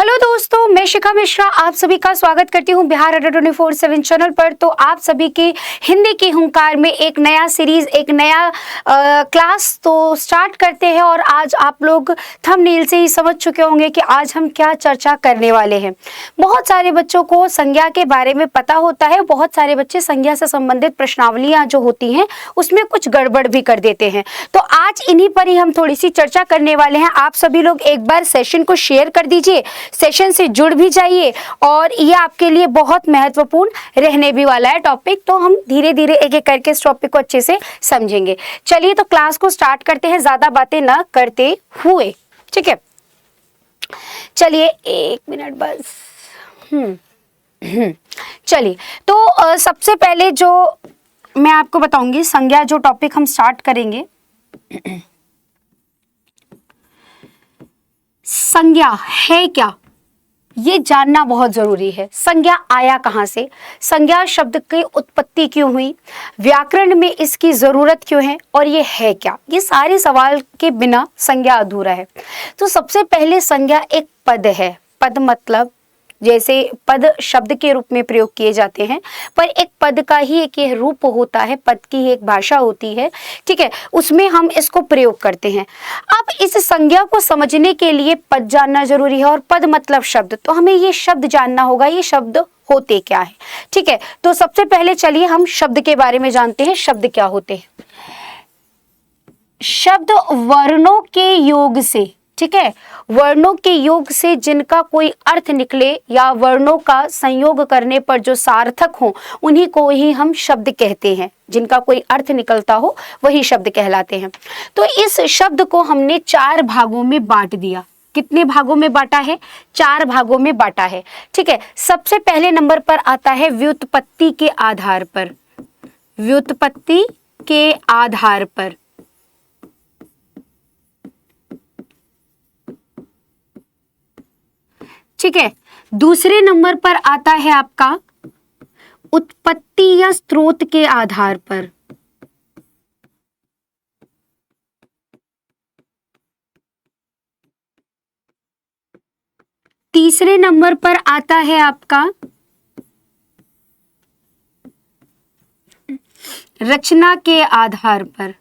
Hello दोस्तों, मैं शिखा मिश्रा आप सभी का स्वागत करती हूँ बिहार अड्डा 24/7 चैनल पर। तो आप सभी की हिंदी की हुंकार में एक नया सीरीज, एक नया क्लास तो स्टार्ट करते हैं। और आज आप लोग थंबनेल से ही समझ चुके होंगे कि आज हम क्या चर्चा करने वाले हैं। बहुत सारे बच्चों को संज्ञा के बारे में पता होता है, बहुत सारे बच्चे संज्ञा से संबंधित प्रश्नावलियां जो होती हैं उसमें कुछ गड़बड़ भी कर देते हैं। तो आज इन्हीं पर ही हम थोड़ी सी चर्चा करने वाले हैं। आप सभी लोग एक बार सेशन को शेयर कर दीजिए, सेशन से जुड़ भी जाइए और ये आपके लिए बहुत महत्वपूर्ण रहने भी वाला है टॉपिक। तो हम धीरे धीरे एक एक करके इस टॉपिक को अच्छे से समझेंगे। चलिए तो क्लास को स्टार्ट करते हैं, ज्यादा बातें ना करते हुए। ठीक है, चलिए एक मिनट बस। चलिए तो सबसे पहले जो मैं आपको बताऊंगी संज्ञा, जो टॉपिक हम स्टार्ट करेंगे, संज्ञा है क्या ये जानना बहुत जरूरी है। संज्ञा आया कहाँ से, संज्ञा शब्द की उत्पत्ति क्यों हुई, व्याकरण में इसकी जरूरत क्यों है और ये है क्या, ये सारे सवाल के बिना संज्ञा अधूरा है। तो सबसे पहले संज्ञा एक पद है। पद मतलब जैसे पद शब्द के रूप में प्रयोग किए जाते हैं, पर एक पद का ही एक ये रूप होता है, पद की एक भाषा होती है। ठीक है, उसमें हम इसको प्रयोग करते हैं। अब इस संज्ञा को समझने के लिए पद जानना जरूरी है, और पद मतलब शब्द, तो हमें ये शब्द जानना होगा, ये शब्द होते क्या है। ठीक है, तो सबसे पहले चलिए हम शब्द के बारे में जानते हैं। शब्द क्या होते हैं? शब्द वर्णों के योग से, ठीक है, वर्णों के योग से जिनका कोई अर्थ निकले या वर्णों का संयोग करने पर जो सार्थक हो, उन्हीं को ही हम शब्द कहते हैं। जिनका कोई अर्थ निकलता हो वही शब्द कहलाते हैं। तो इस शब्द को हमने 4 भागों में बांट दिया। कितने भागों में बांटा है? 4 भागों में बांटा है। ठीक है, सबसे पहले नंबर पर आता है व्युत्पत्ति के आधार पर। व्युत्पत्ति के आधार पर, ठीक है। दूसरे नंबर पर आता है आपका उत्पत्ति या स्रोत के आधार पर। तीसरे नंबर पर आता है आपका रचना के आधार पर।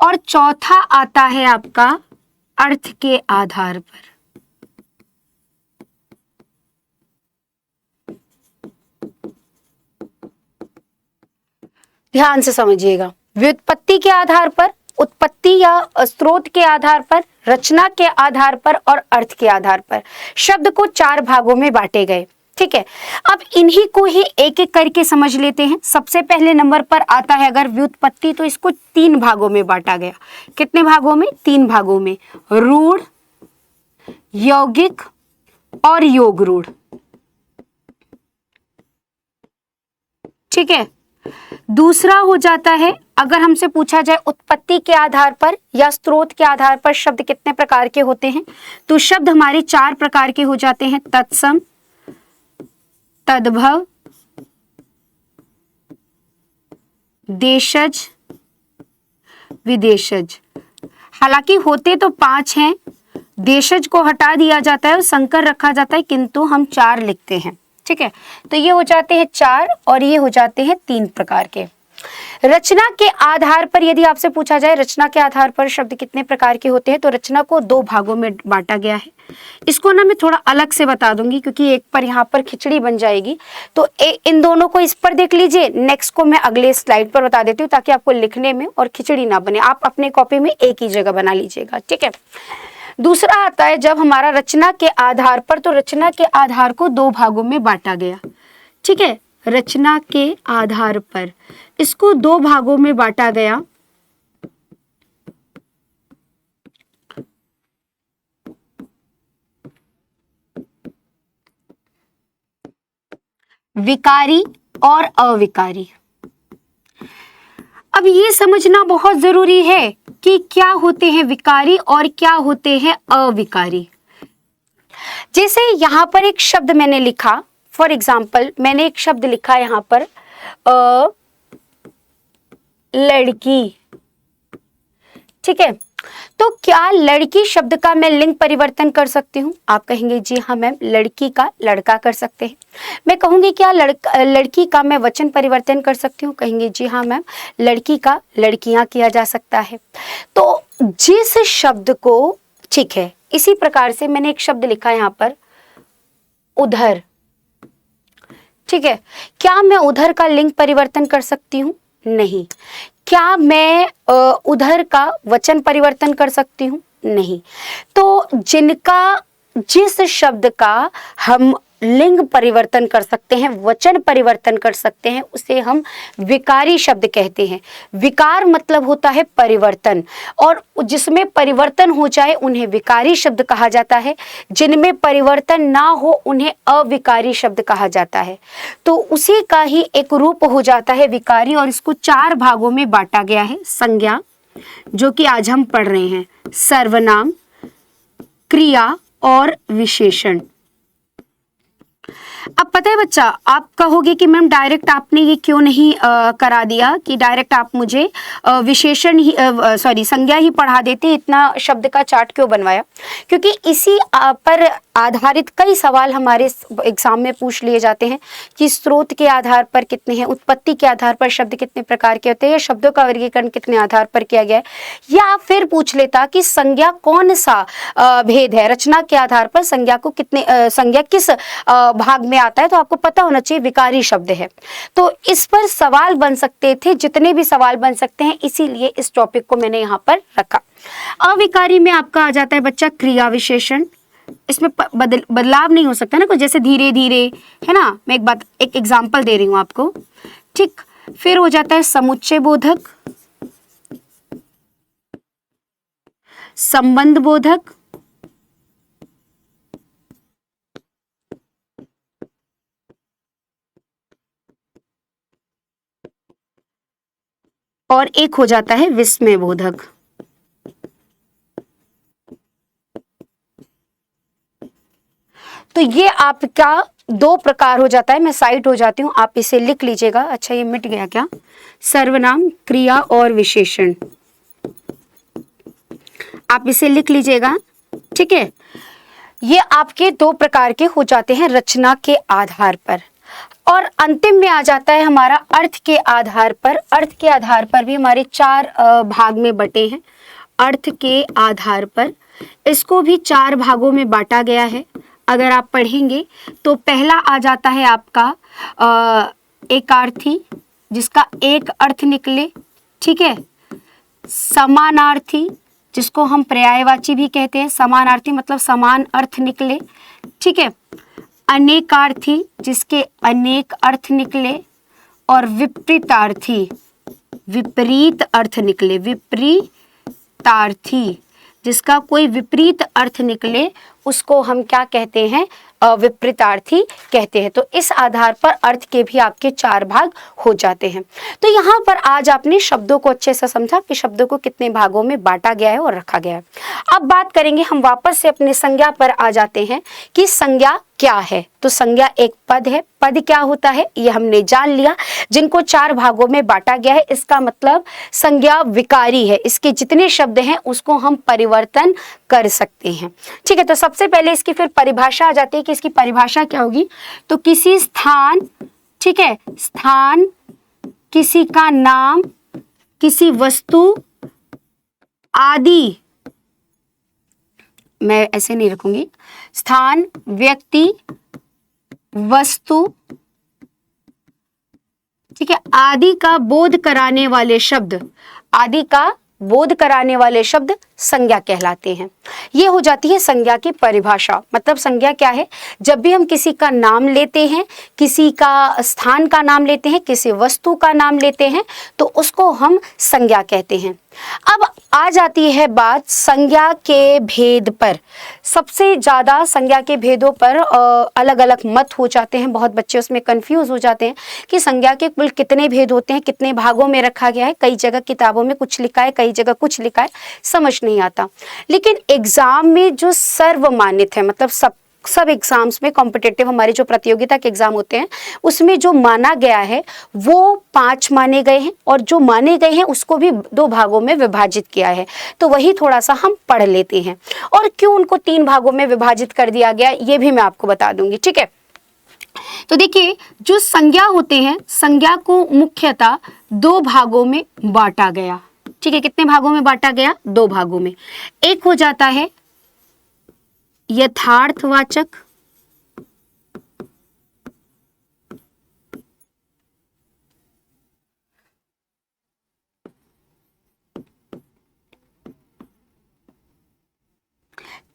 और चौथा आता है आपका अर्थ के आधार पर। ध्यान से समझिएगा, व्युत्पत्ति के आधार पर, उत्पत्ति या स्रोत के आधार पर, रचना के आधार पर और अर्थ के आधार पर शब्द को 4 भागों में बांटे गए। ठीक है, अब इन्हीं को ही एक एक करके समझ लेते हैं। सबसे पहले नंबर पर आता है अगर व्युत्पत्ति, तो इसको 3 भागों में बांटा गया। कितने भागों में? 3 भागों में, रूढ़, यौगिक और योग रूढ़। ठीक है, दूसरा हो जाता है अगर हमसे पूछा जाए उत्पत्ति के आधार पर या स्रोत के आधार पर शब्द कितने प्रकार के होते हैं, तो शब्द हमारे 4 प्रकार के हो जाते हैं। तत्सम, तद्भव, देशज, विदेशज। हालांकि होते तो 5 हैं, देशज को हटा दिया जाता है और संकर रखा जाता है, किंतु हम 4 लिखते हैं। ठीक है, तो ये हो जाते हैं 4 और ये हो जाते हैं 3 प्रकार के। रचना के आधार पर यदि आपसे पूछा जाए रचना के आधार पर शब्द कितने प्रकार के होते हैं, तो रचना को 2 भागों में बांटा गया है। इसको ना मैं थोड़ा अलग से बता दूंगी क्योंकि एक पर यहाँ पर खिचड़ी बन जाएगी। तो इन दोनों को इस पर देख लीजिए, नेक्स्ट को मैं अगले स्लाइड पर बता देती हूँ ताकि आपको लिखने में और खिचड़ी ना बने। आप अपने कॉपी में एक ही जगह बना लीजिएगा। ठीक है, दूसरा आता है जब हमारा रचना के आधार पर, तो रचना के आधार को 2 भागों में बांटा गया। ठीक है, रचना के आधार पर इसको 2 भागों में बांटा गया। विकारी और अविकारी। अब ये समझना बहुत जरूरी है कि क्या होते हैं विकारी और क्या होते हैं अविकारी। जैसे यहां पर एक शब्द मैंने लिखा, फॉर एग्जाम्पल मैंने एक शब्द लिखा यहाँ पर लड़की। ठीक है, तो क्या लड़की शब्द का मैं लिंग परिवर्तन कर सकती हूँ? आप कहेंगे जी हाँ मैम, लड़की का लड़का कर सकते हैं। मैं कहूँगी क्या लड़की का मैं वचन परिवर्तन कर सकती हूँ? कहेंगे जी हाँ मैम, लड़की का लड़कियाँ किया जा सकता है। तो जिस शब्द को, ठीक है, इसी प्रकार से मैंने एक शब्द लिखा यहाँ पर, उधर। ठीक है, क्या मैं उधर का लिंग परिवर्तन कर सकती हूँ? नहीं। क्या मैं उधर का वचन परिवर्तन कर सकती हूँ? नहीं। तो जिस शब्द का हम लिंग परिवर्तन कर सकते हैं, वचन परिवर्तन कर सकते हैं, उसे हम विकारी शब्द कहते हैं। विकार मतलब होता है परिवर्तन, और जिसमें परिवर्तन हो जाए उन्हें विकारी शब्द कहा जाता है। जिनमें परिवर्तन ना हो उन्हें अविकारी शब्द कहा जाता है। तो उसी का ही एक रूप हो जाता है विकारी, और इसको 4 भागों में बांटा गया है। संज्ञा, जो कि आज हम पढ़ रहे हैं, सर्वनाम, क्रिया और विशेषण। अब पता है बच्चा, आप कहोगे कि मैम डायरेक्ट आपने ये क्यों नहीं करा दिया कि डायरेक्ट आप मुझे विशेषण ही संज्ञा ही पढ़ा देते, इतना शब्द का चार्ट क्यों बनवाया? क्योंकि इसी पर आधारित कई सवाल हमारे एग्जाम में पूछ लिए जाते हैं कि स्रोत के आधार पर कितने हैं, उत्पत्ति के आधार पर शब्द कितने प्रकार के होते हैं, या शब्दों का वर्गीकरण कितने आधार पर किया गया है। या फिर पूछ लेता कि संज्ञा कौन सा भेद है, रचना के आधार पर संज्ञा को कितने संज्ञा किस भाग में आता है, तो आपको पता होना चाहिए विकारी शब्द है। तो इस पर सवाल बन सकते थे, जितने भी सवाल बन सकते हैं, इसीलिए इस टॉपिक को मैंने यहाँ पर रखा। अविकारी में आपका आ जाता है बच्चा क्रिया विशेषण। इसमें बदलाव नहीं हो सकता ना कोई, जैसे धीरे धीरे, है ना। मैं एक एग्जाम्पल दे रही हूं आपको, ठीक। फिर हो जाता है समुच्चय बोधक, संबंध बोधक, और एक हो जाता है विस्मय बोधक। तो ये आपका 2 प्रकार हो जाता है। मैं साइड हो जाती हूँ, आप इसे लिख लीजिएगा। अच्छा, ये मिट गया क्या? सर्वनाम, क्रिया और विशेषण, आप इसे लिख लीजिएगा, ठीक है। ये आपके 2 प्रकार के हो जाते हैं रचना के आधार पर। और अंतिम में आ जाता है हमारा अर्थ के आधार पर। अर्थ के आधार पर भी हमारे 4 भाग में बटे हैं। अर्थ के आधार पर इसको भी 4 भागों में बांटा गया है। अगर आप पढ़ेंगे तो पहला आ जाता है आपका एकार्थी, जिसका एक अर्थ निकले, ठीक है। समानार्थी, जिसको हम पर्यायवाची भी कहते हैं, समानार्थी मतलब समान अर्थ निकले, ठीक है। अनेकार्थी, जिसके अनेक अर्थ निकले, और विपरीतार्थी, विपरीत अर्थ निकले, विपरीतार्थी, जिसका कोई विपरीत अर्थ निकले, उसको हम क्या कहते हैं? विपरीतार्थी कहते हैं। तो इस आधार पर अर्थ के भी आपके 4 भाग हो जाते हैं। तो यहाँ पर आज आपने शब्दों को अच्छे से समझा कि शब्दों को कितने भागों में बांटा गया है और रखा गया है। अब बात करेंगे हम वापस से अपने संज्ञा पर आ जाते हैं कि संज्ञा क्या है। तो संज्ञा एक पद है। पद क्या होता है ये हमने जान लिया, जिनको 4 भागों में बांटा गया है। इसका मतलब संज्ञा विकारी है, इसके जितने शब्द हैं उसको हम परिवर्तन कर सकते हैं, ठीक है। तो सबसे पहले इसकी फिर परिभाषा आ जाती है कि इसकी परिभाषा क्या होगी। तो किसी स्थान, ठीक है, स्थान, किसी का नाम, किसी वस्तु आदि, मैं ऐसे नहीं रखूंगी, स्थान, व्यक्ति, वस्तु, ठीक है, आदि का बोध कराने वाले शब्द, आदि का बोध कराने वाले शब्द संज्ञा कहलाते हैं। ये हो जाती है संज्ञा की परिभाषा। मतलब संज्ञा क्या है? जब भी हम किसी का नाम लेते हैं, किसी का स्थान का नाम लेते हैं, किसी वस्तु का नाम लेते हैं, तो उसको हम संज्ञा कहते हैं। अब आ जाती है बात संज्ञा के भेद पर। सबसे ज्यादा संज्ञा के भेदों पर अलग अलग मत हो जाते हैं। बहुत बच्चे उसमें कंफ्यूज हो जाते हैं कि संज्ञा के कुल कितने भेद होते हैं, कितने भागों में रखा गया है। कई जगह किताबों में कुछ लिखा है, कई जगह कुछ लिखा है, समझ नहीं आता। लेकिन एग्जाम में जो सर्वमान्य है, मतलब सब सब एग्जाम्स में, कॉम्पिटिटिव हमारे जो प्रतियोगिता के एग्जाम होते हैं उसमें जो माना गया है वो 5 माने गए हैं, और जो माने गए हैं उसको भी 2 भागों में विभाजित किया है। तो वही थोड़ा सा हम पढ़ लेते हैं, और क्यों उनको 3 भागों में विभाजित कर दिया गया ये भी मैं आपको बता दूंगी। ठीक है, तो देखिए जो संज्ञा होते हैं, संज्ञा को मुख्यतः 2 भागों में बांटा गया। ठीक है, कितने भागों में बांटा गया? 2 भागों में। एक हो जाता है यथार्थवाचक,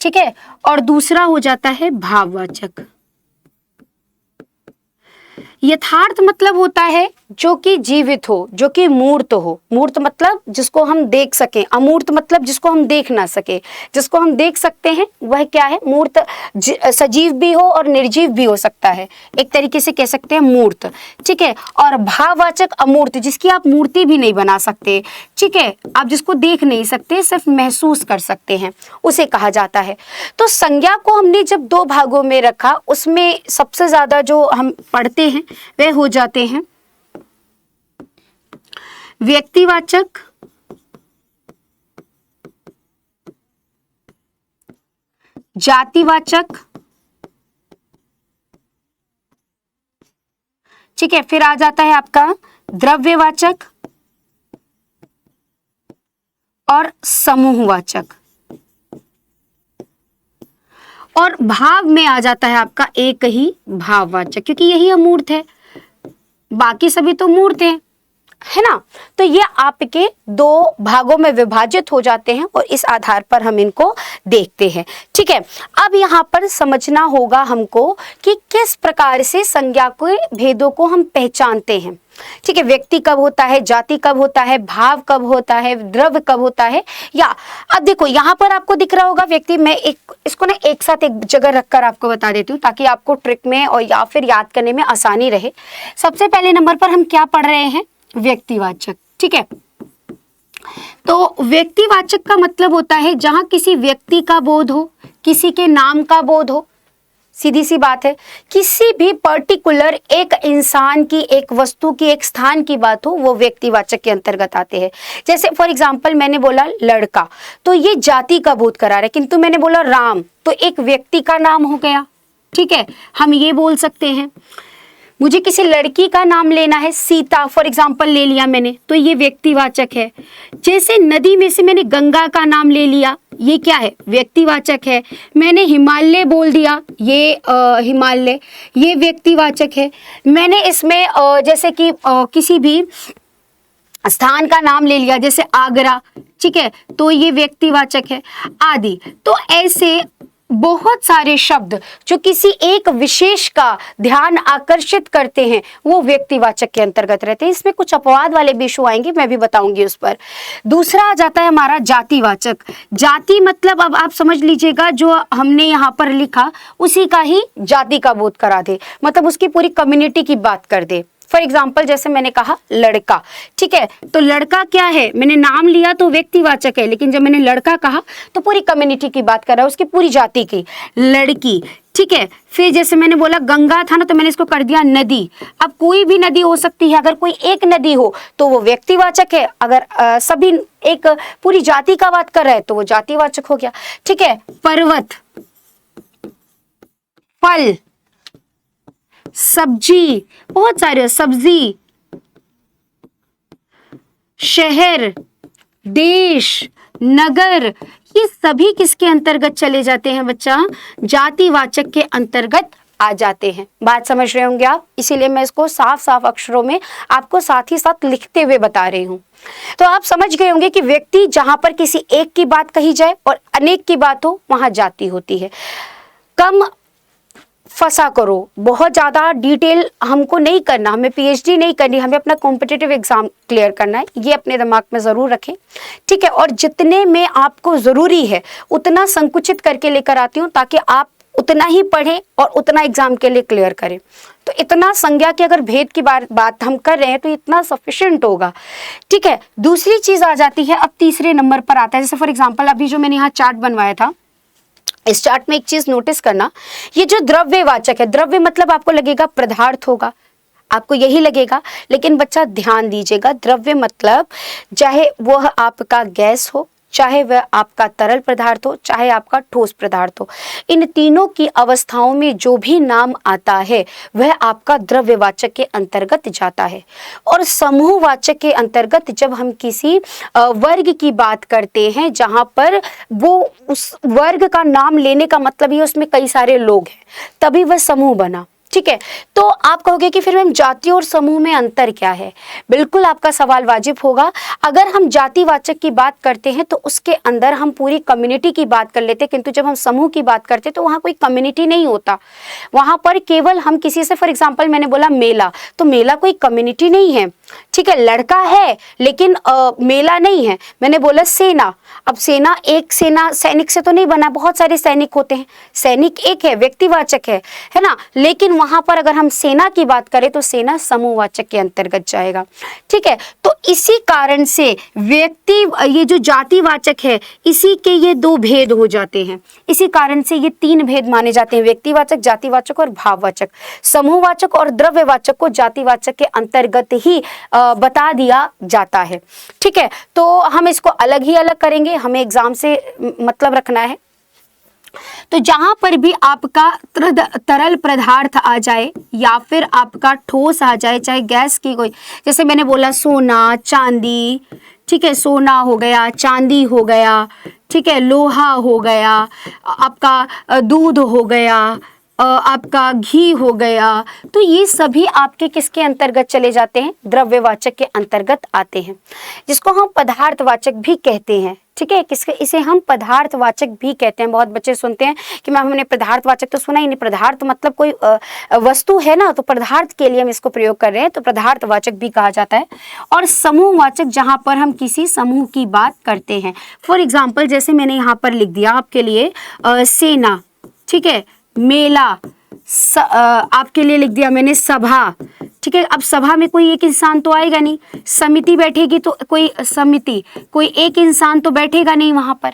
ठीक है, और दूसरा हो जाता है भाववाचक। यथार्थ मतलब होता है जो कि जीवित हो, जो कि मूर्त हो। मूर्त मतलब जिसको हम देख सकें, अमूर्त मतलब जिसको हम देख ना सके। जिसको हम देख सकते हैं वह क्या है? मूर्त। सजीव भी हो और निर्जीव भी हो सकता है, एक तरीके से कह सकते हैं मूर्त। ठीक है, और भाववाचक अमूर्त, जिसकी आप मूर्ति भी नहीं बना सकते। ठीक है, आप जिसको देख नहीं सकते, सिर्फ महसूस कर सकते हैं, उसे कहा जाता है। तो संज्ञा को हमने जब 2 भागों में रखा, उसमें सबसे ज्यादा जो हम पढ़ते हैं वे हो जाते हैं व्यक्तिवाचक, जातिवाचक। ठीक है, फिर आ जाता है आपका द्रव्यवाचक और समूहवाचक, और भाव में आ जाता है आपका एक ही भाववाचक, क्योंकि यही अमूर्त है, बाकी सभी तो मूर्त हैं, है ना। तो ये आपके 2 भागों में विभाजित हो जाते हैं, और इस आधार पर हम इनको देखते हैं। ठीक है, अब यहाँ पर समझना होगा हमको कि किस प्रकार से संज्ञा के भेदों को हम पहचानते हैं। ठीक है, व्यक्ति कब होता है, जाति कब होता है, भाव कब होता है, द्रव्य कब होता है। या अब देखो यहाँ पर आपको दिख रहा होगा व्यक्ति, मैं इसको ना एक साथ एक जगह रखकर आपको बता देती हूँ ताकि आपको ट्रिक में और या फिर याद करने में आसानी रहे। सबसे पहले नंबर पर हम क्या पढ़ रहे हैं? व्यक्तिवाचक। ठीक है, तो व्यक्तिवाचक का मतलब होता है जहां किसी व्यक्ति का बोध हो, किसी के नाम का बोध हो। सीधी सी बात है, किसी भी पर्टिकुलर एक इंसान की, एक वस्तु की, एक स्थान की बात हो, वो व्यक्तिवाचक के अंतर्गत आते हैं। जैसे फॉर एग्जांपल मैंने बोला लड़का, तो ये जाति का बोध करा रहा है, किंतु मैंने बोला राम, तो एक व्यक्ति का नाम हो गया। ठीक है, हम ये बोल सकते हैं। मुझे किसी लड़की का नाम लेना है, सीता फॉर एग्जांपल ले लिया मैंने, तो ये व्यक्तिवाचक है। जैसे नदी में से मैंने गंगा का नाम ले लिया, ये क्या है? व्यक्तिवाचक है। मैंने हिमालय बोल दिया, ये हिमालय, ये व्यक्तिवाचक है। मैंने इसमें जैसे कि किसी भी स्थान का नाम ले लिया, जैसे आगरा, ठीक है, तो ये व्यक्तिवाचक है आदि। तो ऐसे बहुत सारे शब्द जो किसी एक विशेष का ध्यान आकर्षित करते हैं वो व्यक्तिवाचक के अंतर्गत रहते हैं। इसमें कुछ अपवाद वाले भी इशू आएंगे, मैं भी बताऊंगी उस पर। दूसरा आ जाता है हमारा जातिवाचक। जाति मतलब अब आप समझ लीजिएगा, जो हमने यहाँ पर लिखा उसी का ही जाति का बोध करा दे, मतलब उसकी पूरी कम्युनिटी की बात कर दे। फॉर एग्जाम्पल जैसे मैंने कहा लड़का, ठीक है, तो लड़का क्या है? मैंने नाम लिया तो व्यक्तिवाचक है, लेकिन जब मैंने लड़का कहा तो पूरी कम्युनिटी की बात कर रहा है, उसकी पूरी जाति की। लड़की, ठीक है, फिर जैसे मैंने बोला गंगा था ना, तो मैंने इसको कर दिया नदी। अब कोई भी नदी हो सकती है, अगर कोई एक नदी हो तो वो व्यक्तिवाचक है, अगर सभी एक पूरी जाति का बात कर रहे हैं तो वो जातिवाचक हो गया। ठीक है, पर्वत, फल, सब्जी, बहुत सारे, सब्जी, शहर, देश, नगर, ये सभी किसके अंतर्गत चले जाते हैं बच्चा? जातिवाचक के अंतर्गत आ जाते हैं। बात समझ रहे होंगे आप, इसीलिए मैं इसको साफ साफ अक्षरों में आपको साथ ही साथ लिखते हुए बता रही हूँ। तो आप समझ गए होंगे कि व्यक्ति जहां पर किसी एक की बात कही जाए और अनेक की बात हो, वहां जाति होती है। कम फंसा करो, बहुत ज़्यादा डिटेल हमको नहीं करना, हमें पीएचडी नहीं करनी, हमें अपना कॉम्पिटिटिव एग्जाम क्लियर करना है, ये अपने दिमाग में ज़रूर रखें। ठीक है, और जितने में आपको ज़रूरी है उतना संकुचित करके लेकर आती हूँ ताकि आप उतना ही पढ़ें और उतना एग्जाम के लिए क्लियर करें। तो इतना संज्ञा की अगर भेद की बात हम कर रहे हैं तो इतना सफिशिएंट होगा। ठीक है, दूसरी चीज़ आ जाती है, अब तीसरे नंबर पर आता है। जैसे फॉर एग्जाम्पल अभी जो मैंने यहाँ चार्ट बनवाया था, इस चार्ट में एक चीज नोटिस करना, ये जो द्रव्यवाचक है, द्रव्य मतलब आपको लगेगा पदार्थ होगा, आपको यही लगेगा, लेकिन बच्चा ध्यान दीजिएगा, द्रव्य मतलब चाहे वह आपका गैस हो, चाहे वह आपका तरल पदार्थ हो, चाहे आपका ठोस पदार्थ हो, इन तीनों की अवस्थाओं में जो भी नाम आता है वह आपका द्रव्यवाचक के अंतर्गत जाता है। और समूहवाचक के अंतर्गत जब हम किसी वर्ग की बात करते हैं जहां पर वो उस वर्ग का नाम लेने का मतलब ही उसमें कई सारे लोग हैं, तभी वह समूह बना। ठीक है, तो आप कहोगे कि फिर मैम जाति और समूह में अंतर क्या है? बिल्कुल आपका सवाल वाजिब होगा। अगर हम जातिवाचक की बात करते हैं तो उसके अंदर हम पूरी कम्युनिटी की बात कर लेते हैं, किंतु जब हम समूह की बात करते हैं तो वहाँ कोई कम्युनिटी नहीं होता, वहाँ पर केवल हम किसी से, फॉर एग्जाम्पल मैंने बोला मेला, तो मेला कोई कम्युनिटी नहीं है। ठीक है, लड़का है लेकिन मेला नहीं है। मैंने बोला सेना, अब सेना एक सेना सैनिक से तो नहीं बना, बहुत सारे सैनिक होते हैं, सैनिक एक है, व्यक्तिवाचक है ना, लेकिन वहां पर अगर हम सेना की बात करें तो सेना समूहवाचक के अंतर्गत जाएगा। ठीक है, तो इसी कारण से व्यक्ति, ये जो जातिवाचक है, इसी के ये दो भेद हो जाते हैं, इसी कारण से ये तीन भेद माने जाते हैं, व्यक्तिवाचक, जातिवाचक और भाववाचक। समूहवाचक और द्रव्यवाचक को जातिवाचक के अंतर्गत ही बता दिया जाता है। ठीक है, तो हम इसको अलग ही अलग करेंगे, हमें एग्जाम से मतलब रखना है। तो जहां पर भी आपका तरल पदार्थ आ जाए या फिर आपका ठोस आ जाए, चाहे गैस की कोई, जैसे मैंने बोला सोना, चांदी, ठीक है, सोना हो गया, चांदी हो गया, ठीक है, लोहा हो गया, आपका दूध हो गया, आपका घी हो गया, तो ये सभी आपके किसके अंतर्गत चले जाते हैं? द्रव्यवाचक के अंतर्गत आते हैं, जिसको हम पदार्थवाचक भी कहते हैं। ठीक है, किसके, इसे हम पदार्थवाचक भी कहते हैं। बहुत बच्चे सुनते हैं कि मैम हमने पदार्थवाचक तो सुना ही नहीं, पदार्थ मतलब कोई वस्तु है ना, तो पदार्थ के लिए हम इसको प्रयोग कर रहे हैं, तो पदार्थवाचक भी कहा जाता है। और समूहवाचक जहां पर हम किसी समूह की बात करते हैं, फॉर एग्जाम्पल जैसे मैंने यहाँ पर लिख दिया आपके लिए सेना, ठीक है, मेला, आपके लिए लिख दिया मैंने सभा। ठीक है, अब सभा में कोई एक इंसान तो आएगा नहीं, समिति बैठेगी तो कोई समिति, कोई एक इंसान तो बैठेगा नहीं वहां पर,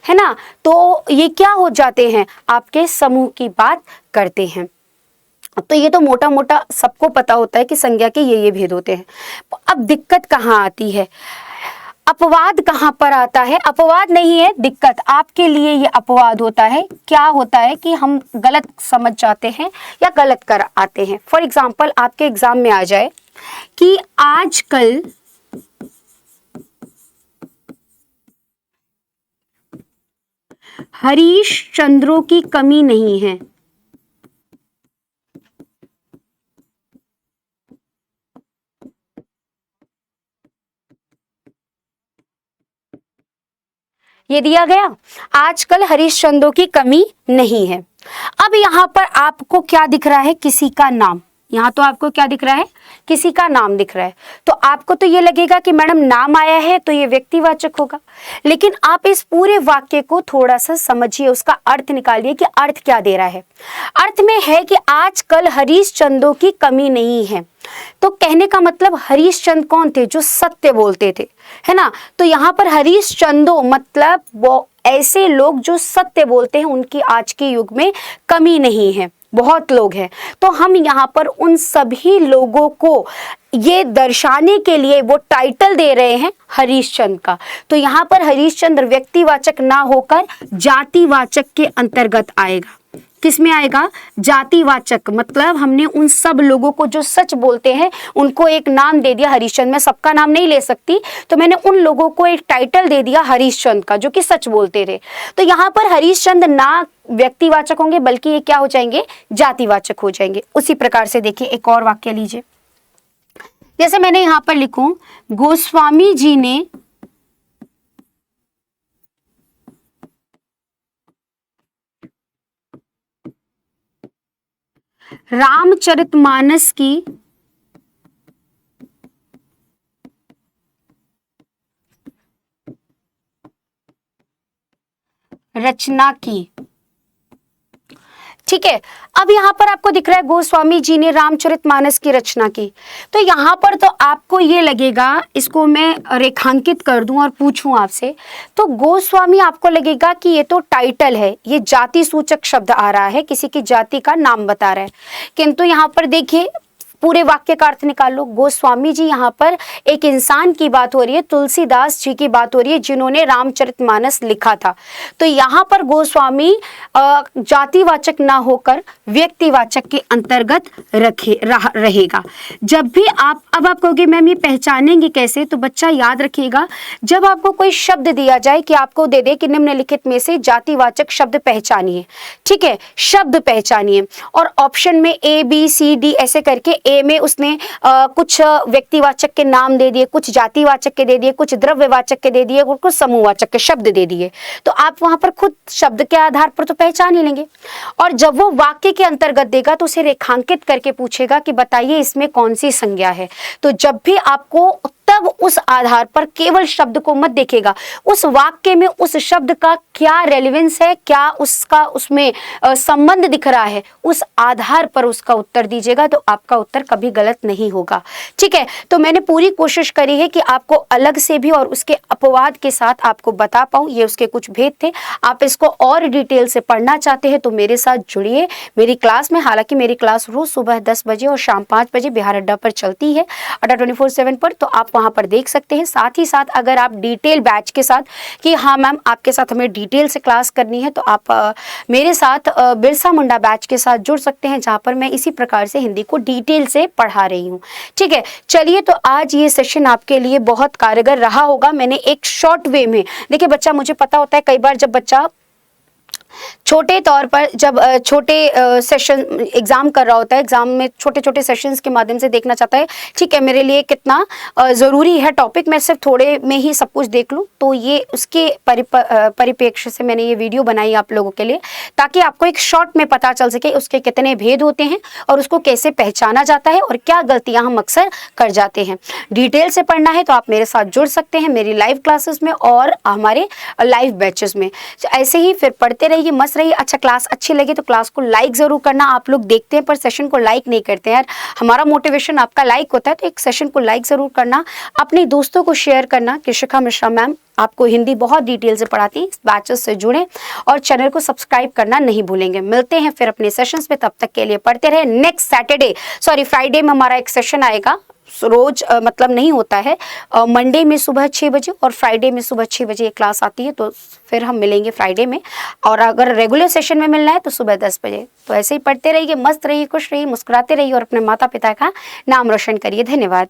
है ना, तो ये क्या हो जाते हैं? आपके समूह की बात करते हैं। तो ये तो मोटा मोटा सबको पता होता है कि संज्ञा के ये भेद होते हैं। अब दिक्कत कहाँ आती है? अपवाद कहाँ पर आता है? अपवाद नहीं है दिक्कत, आपके लिए ये अपवाद होता है। क्या होता है कि हम गलत समझ जाते हैं या गलत कर आते हैं। फॉर एग्जाम्पल आपके एग्जाम में आ जाए कि आजकल हरीश चंद्रों की कमी नहीं है। ये दिया गया, आजकल हरीश चंद्रों की कमी नहीं है। अब यहाँ पर आपको क्या दिख रहा है? किसी का नाम। यहाँ तो आपको क्या दिख रहा है? किसी का नाम दिख रहा है। तो आपको तो ये लगेगा कि मैडम नाम आया है तो ये व्यक्तिवाचक होगा, लेकिन आप इस पूरे वाक्य को थोड़ा सा समझिए, उसका अर्थ निकालिए कि अर्थ क्या दे रहा है। अर्थ में है कि आजकल हरीश चंद्रों की कमी नहीं है। तो कहने का मतलब हरीश चंद्र कौन थे? जो सत्य बोलते थे, है ना। तो यहाँ पर हरीश चंद्रो मतलब वो ऐसे लोग जो सत्य बोलते हैं, उनकी आज के युग में कमी नहीं है, बहुत लोग हैं। तो हम यहाँ पर उन सभी लोगों को ये दर्शाने के लिए वो टाइटल दे रहे हैं हरीश चंद्र का। तो यहाँ पर हरीश चंद्र व्यक्तिवाचक ना होकर जातिवाचक के अंतर्गत आएगा। किस में आएगा? जातिवाचक। मतलब हमने उन सब लोगों को जो सच बोलते हैं उनको एक नाम दे दिया हरिश्चंद्र। मैं सबका नाम नहीं ले सकती, तो मैंने उन लोगों को एक टाइटल दे दिया हरिश्चंद्र का, जो कि सच बोलते थे। तो यहाँ पर हरिश्चंद्र ना व्यक्तिवाचक होंगे, बल्कि ये क्या हो जाएंगे? जातिवाचक हो जाएंगे। उसी प्रकार से देखिए एक और वाक्य लीजिए, जैसे मैंने यहाँ पर लिखूं, गोस्वामी जी ने रामचरितमानस की रचना की। ठीक ठीक है। अब यहाँ पर आपको दिख रहा है गोस्वामी जी ने रामचरितमानस की रचना की, तो यहाँ पर तो आपको ये लगेगा, इसको मैं रेखांकित कर दूं और पूछूं आपसे, तो गोस्वामी आपको लगेगा कि ये तो टाइटल है, ये जाति सूचक शब्द आ रहा है, किसी की जाति का नाम बता रहा है। किंतु यहाँ पर देखिए पूरे वाक्य का अर्थ निकाल लो। गोस्वामी जी यहाँ पर एक इंसान की बात हो रही है, तुलसीदास जी की बात हो रही है जिन्होंने रामचरितमानस लिखा था। तो यहाँ पर गोस्वामी जातिवाचक ना होकर व्यक्तिवाचक के अंतर्गत रहेगा। जब भी अब आप कहोगे मैम ये पहचानेंगे कैसे, तो बच्चा याद रखिएगा, जब आपको कोई शब्द दिया जाए कि आपको दे दे कि निम्नलिखित में से जातिवाचक शब्द पहचानिए, ठीक है, शब्द पहचानिए, और ऑप्शन में ए बी सी डी ऐसे करके ए में उसने कुछ व्यक्तिवाचक के नाम दे दिए, कुछ जातिवाचक के दे दिए, कुछ द्रव्यवाचक के दे दिए और कुछ समूहवाचक के शब्द दे दिए। तो आप वहां पर खुद शब्द के आधार पर तो पहचान ही लेंगे, और जब वो वाक्य के अंतर्गत देगा तो उसे रेखांकित करके पूछेगा कि बताइए इसमें कौन सी संज्ञा है। तो जब भी आपको, तब उस आधार पर केवल शब्द को मत देखेगा, उस वाक्य में उस शब्द का क्या रेलेवेंस है, क्या उसका उसमें संबंध दिख रहा है, उस आधार पर उसका उत्तर दीजिएगा, तो आपका उत्तर कभी गलत नहीं होगा। ठीक है, तो मैंने पूरी कोशिश करी है कि आपको अलग से भी और उसके अपवाद के साथ आपको बता पाऊं, ये उसके कुछ भेद थे। आप इसको और डिटेल से पढ़ना चाहते हैं तो मेरे साथ जुड़िए मेरी क्लास में। हालांकि मेरी क्लास रोज सुबह 10 बजे और शाम 5 बजे बिहार अड्डा पर चलती है, अड्डा 24/7 पर, तो आप वहां पर देख सकते हैं। साथ ही साथ अगर आप डिटेल बैच के साथ कि हाँ मैम आपके साथ हमें डिटेल से क्लास करनी है, तो आप मेरे साथ बिरसा मुंडा बैच के साथ जुड़ सकते हैं, जहां पर मैं इसी प्रकार से हिंदी को डिटेल से पढ़ा रही हूँ। ठीक है, चलिए, तो आज ये सेशन आपके लिए बहुत कारगर रहा होगा। मैंने एक शॉर्ट वे में, देखिए बच्चा, मुझे पता होता है कई बार जब बच्चा छोटे तौर पर, जब छोटे सेशन एग्जाम कर रहा होता है, एग्जाम में छोटे छोटे सेशंस के माध्यम से देखना चाहता है, ठीक है मेरे लिए कितना ज़रूरी है टॉपिक, मैं सिर्फ थोड़े में ही सब कुछ देख लूँ, तो ये उसके परिप्रेक्ष्य से मैंने ये वीडियो बनाई आप लोगों के लिए, ताकि आपको एक शॉर्ट में पता चल सके उसके कितने भेद होते हैं और उसको कैसे पहचाना जाता है और क्या गलतियाँ हम अक्सर कर जाते हैं। डिटेल से पढ़ना है तो आप मेरे साथ जुड़ सकते हैं मेरी लाइव क्लासेस में और हमारे लाइव बैचेस में। ऐसे ही फिर पढ़ते रहिए, मस्त रहिए। अच्छा, क्लास अच्छी लगी तो क्लास को लाइक जरूर करना। आप लोग देखते हैं पर सेशन को लाइक नहीं करते हैं यार, हमारा मोटिवेशन आपका लाइक होता है, तो एक सेशन को लाइक जरूर करना, अपने दोस्तों को शेयर करना। कृषिका मिश्रा मैम आपको हिंदी बहुत डिटेल से पढ़ाती, इस बैचेस से जुड़ें और चैनल को सब्सक्राइब करना नहीं भूलेंगे। मिलते हैं फिर अपने सेशंस में, तब तक के लिए पढ़ते रहे। नेक्स्ट फ्राइडे में हमारा एक सेशन आएगा, रोज मतलब नहीं होता है, मंडे में सुबह 6 बजे और फ्राइडे में सुबह 6 बजे ये क्लास आती है, तो फिर हम मिलेंगे फ्राइडे में। और अगर रेगुलर सेशन में मिलना है तो सुबह 10 बजे। तो ऐसे ही पढ़ते रहिए, मस्त रहिए, खुश रहिए, मुस्कुराते रहिए और अपने माता पिता का नाम रोशन करिए। धन्यवाद।